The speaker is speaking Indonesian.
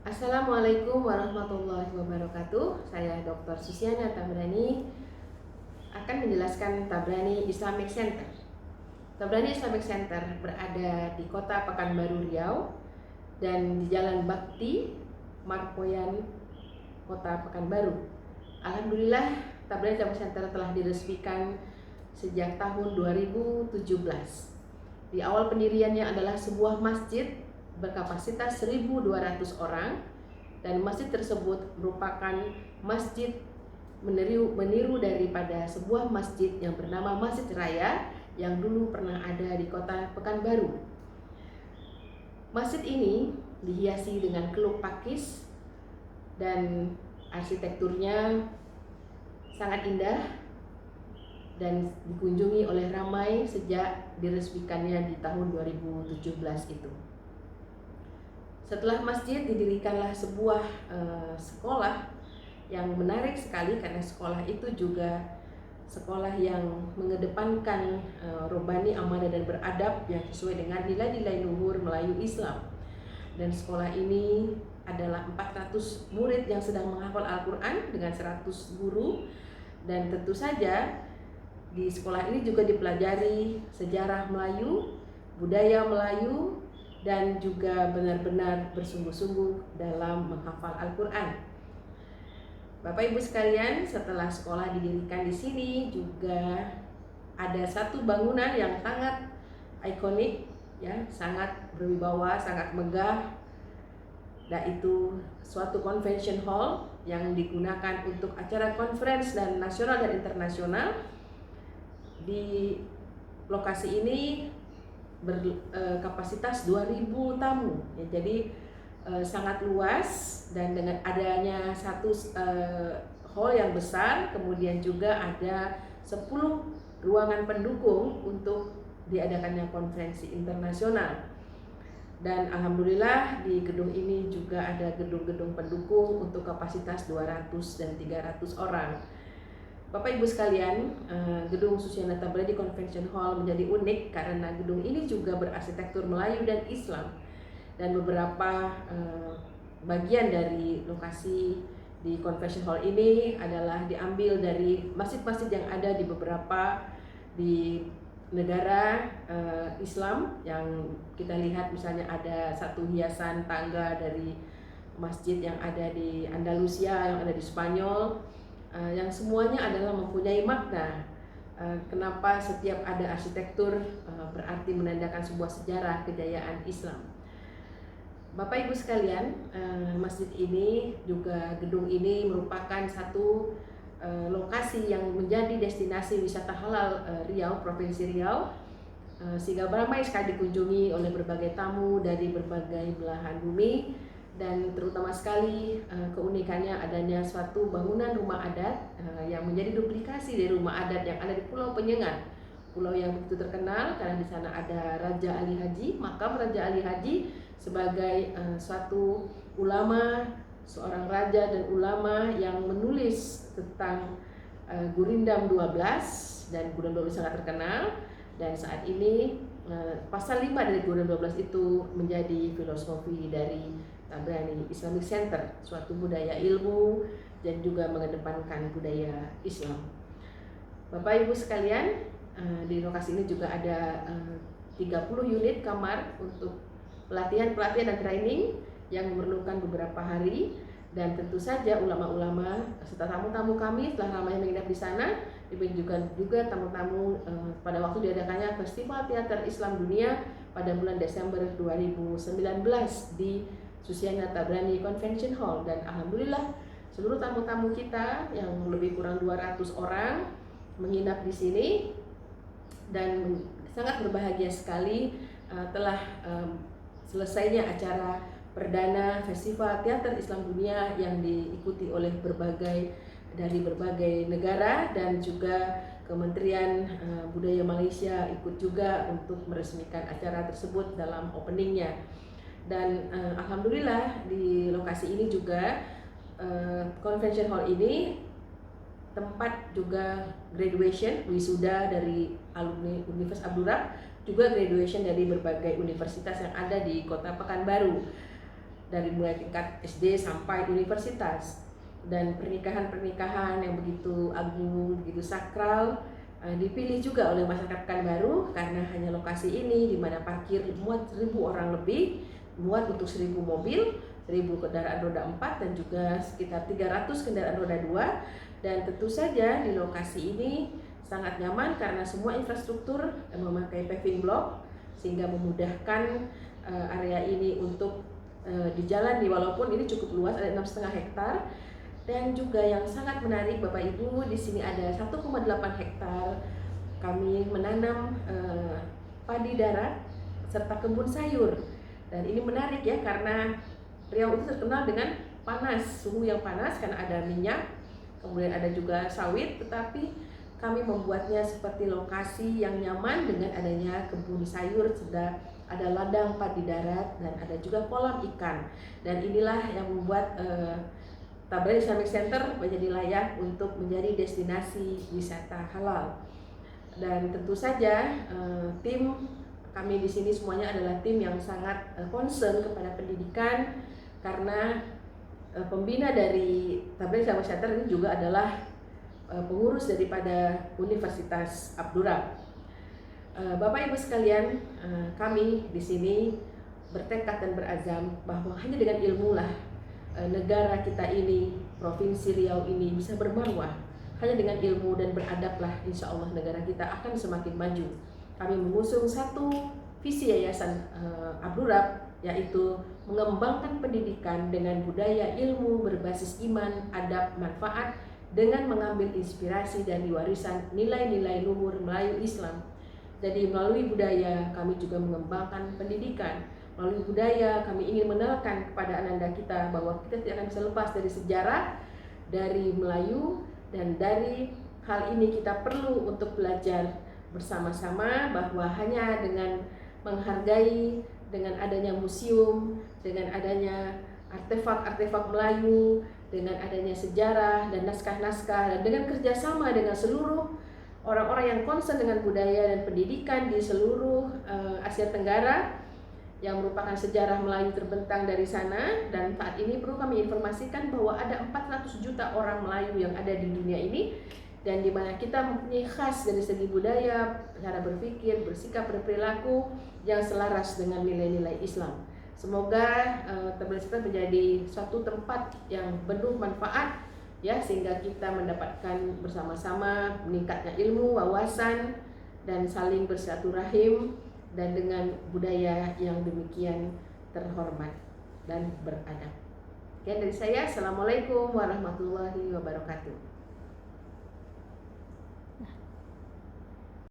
Assalamualaikum warahmatullahi wabarakatuh. Saya Dr. Susiana Tabrani akan menjelaskan Tabrani Islamic Center. Tabrani Islamic Center berada di Kota Pekanbaru Riau dan di Jalan Bakti, Marpoyan, Kota Pekanbaru. Alhamdulillah, Tabrani Islamic Center telah diresmikan sejak tahun 2017. Di awal pendiriannya adalah sebuah masjid berkapasitas 1.200 orang, dan masjid tersebut merupakan masjid meniru daripada sebuah masjid yang bernama Masjid Raya yang dulu pernah ada di Kota Pekanbaru. Masjid ini dihiasi dengan keluk pakis dan arsitekturnya sangat indah dan dikunjungi oleh ramai sejak diresmikannya di tahun 2017 itu. Setelah masjid didirikanlah sebuah sekolah yang menarik sekali, karena sekolah itu juga sekolah yang mengedepankan robani, amanah dan beradab yang sesuai dengan nilai-nilai luhur Melayu Islam. Dan sekolah ini adalah 400 murid yang sedang menghafal Al-Quran dengan 100 guru, dan tentu saja di sekolah ini juga dipelajari sejarah Melayu, budaya Melayu, dan juga benar-benar bersungguh-sungguh dalam menghafal Al-Quran. Bapak Ibu sekalian, setelah sekolah didirikan di sini juga ada satu bangunan yang sangat ikonik, ya, sangat berwibawa, sangat megah, yaitu suatu convention hall yang digunakan untuk acara conference dan nasional dan internasional. Di lokasi ini berkapasitas 2.000 tamu, ya, jadi sangat luas, dan dengan adanya satu hall yang besar, kemudian juga ada 10 ruangan pendukung untuk diadakannya konferensi internasional. Dan alhamdulillah di gedung ini juga ada gedung-gedung pendukung untuk kapasitas 200 dan 300 orang. Bapak Ibu sekalian, gedung Susiana Tabrani Convention Hall menjadi unik karena gedung ini juga berarsitektur Melayu dan Islam, dan beberapa bagian dari lokasi di Convention Hall ini adalah diambil dari masjid-masjid yang ada di beberapa di negara Islam. Yang kita lihat misalnya ada satu hiasan tangga dari masjid yang ada di Andalusia, yang ada di Spanyol, yang semuanya adalah mempunyai makna. Kenapa setiap ada arsitektur berarti menandakan sebuah sejarah kejayaan Islam. Bapak Ibu sekalian, masjid ini juga, gedung ini merupakan satu lokasi yang menjadi destinasi wisata halal Riau, Provinsi Riau, sehingga ramai sekali dikunjungi oleh berbagai tamu dari berbagai belahan bumi. Dan terutama sekali keunikannya adanya suatu bangunan rumah adat yang menjadi duplikasi dari rumah adat yang ada di Pulau Penyengat, pulau yang begitu terkenal karena di sana ada Raja Ali Haji, makam Raja Ali Haji sebagai suatu ulama, seorang raja dan ulama yang menulis tentang Gurindam 12, dan Gurindam 12 sangat terkenal. Dan saat ini pasal 5 dari Gurindam 12 itu menjadi filosofi dari Tabrani Islamic Center, suatu budaya ilmu dan juga mengedepankan budaya Islam. Bapak Ibu sekalian, di lokasi ini juga ada 30 unit kamar untuk pelatihan dan training yang memerlukan beberapa hari. Dan tentu saja ulama-ulama serta tamu-tamu kami telah ramai menginap di sana. Ditunjukkan juga tamu-tamu pada waktu diadakannya Festival Teater Islam Dunia pada bulan Desember 2019 di Susiana Tabrani Convention Hall. Dan alhamdulillah seluruh tamu-tamu kita yang lebih kurang 200 orang menginap di sini, dan sangat berbahagia sekali telah selesainya acara perdana Festival Teater Islam Dunia yang diikuti oleh dari berbagai negara, dan juga Kementerian Budaya Malaysia ikut juga untuk meresmikan acara tersebut dalam openingnya. Dan alhamdulillah di lokasi ini juga convention hall ini tempat juga graduation, wisuda dari alumni Universitas Abdurrahman, juga graduation dari berbagai universitas yang ada di Kota Pekanbaru. dari mulai tingkat SD sampai universitas. Dan pernikahan-pernikahan yang begitu agung, begitu sakral dipilih juga oleh masyarakat Pekanbaru karena hanya lokasi ini di mana parkir muat 1.000 orang lebih, muat untuk 1.000 mobil, 1.000 kendaraan roda 4 dan juga sekitar 300 kendaraan roda 2. Dan tentu saja di lokasi ini sangat nyaman karena semua infrastruktur memakai paving block sehingga memudahkan area ini untuk dijalani, walaupun ini cukup luas, ada 6,5 hektar. Dan juga yang sangat menarik Bapak Ibu, di sini ada 1,8 hektar kami menanam padi darat serta kebun sayur. Dan ini menarik ya, karena Riau itu terkenal dengan panas, suhu yang panas karena ada minyak, kemudian ada juga sawit, tetapi kami membuatnya seperti lokasi yang nyaman dengan adanya kebun sayur, sudah ada ladang padi darat dan ada juga kolam ikan. Dan inilah yang membuat Tabalaya Islamic Center menjadi layak untuk menjadi destinasi wisata halal. Dan tentu saja tim kami di sini semuanya adalah tim yang sangat concern kepada pendidikan, karena pembina dari Tabalaya Islamic Center ini juga adalah pengurus daripada Universitas Abdurrahman. Bapak Ibu sekalian, kami di sini bertekad dan berazam bahwa hanya dengan ilmu lah negara kita ini, Provinsi Riau ini bisa bermarwah. Hanya dengan ilmu dan beradablah insya Allah negara kita akan semakin maju. Kami mengusung satu visi Yayasan Abdurrahman, yaitu mengembangkan pendidikan dengan budaya ilmu berbasis iman, adab, manfaat, dengan mengambil inspirasi dari warisan nilai-nilai luhur Melayu Islam. Jadi melalui budaya kami juga mengembangkan pendidikan. Melalui budaya kami ingin mengenalkan kepada anak-anak kita bahwa kita tidak akan bisa lepas dari sejarah, dari Melayu, dan dari hal ini kita perlu untuk belajar bersama-sama bahwa hanya dengan menghargai, dengan adanya museum, dengan adanya artefak-artefak Melayu, dengan adanya sejarah dan naskah-naskah, dan dengan kerjasama dengan seluruh orang-orang yang concern dengan budaya dan pendidikan di seluruh Asia Tenggara, yang merupakan sejarah Melayu terbentang dari sana. Dan saat ini perlu kami informasikan bahwa ada 400 juta orang Melayu yang ada di dunia ini, dan di mana kita mempunyai khas dari segi budaya, cara berpikir, bersikap, berperilaku yang selaras dengan nilai-nilai Islam. Semoga Tabalaya menjadi suatu tempat yang penuh manfaat ya, sehingga kita mendapatkan bersama-sama meningkatnya ilmu, wawasan, dan saling bersilaturahim dan dengan budaya yang demikian terhormat dan beradab. Sekian dari saya. Assalamualaikum warahmatullahi wabarakatuh.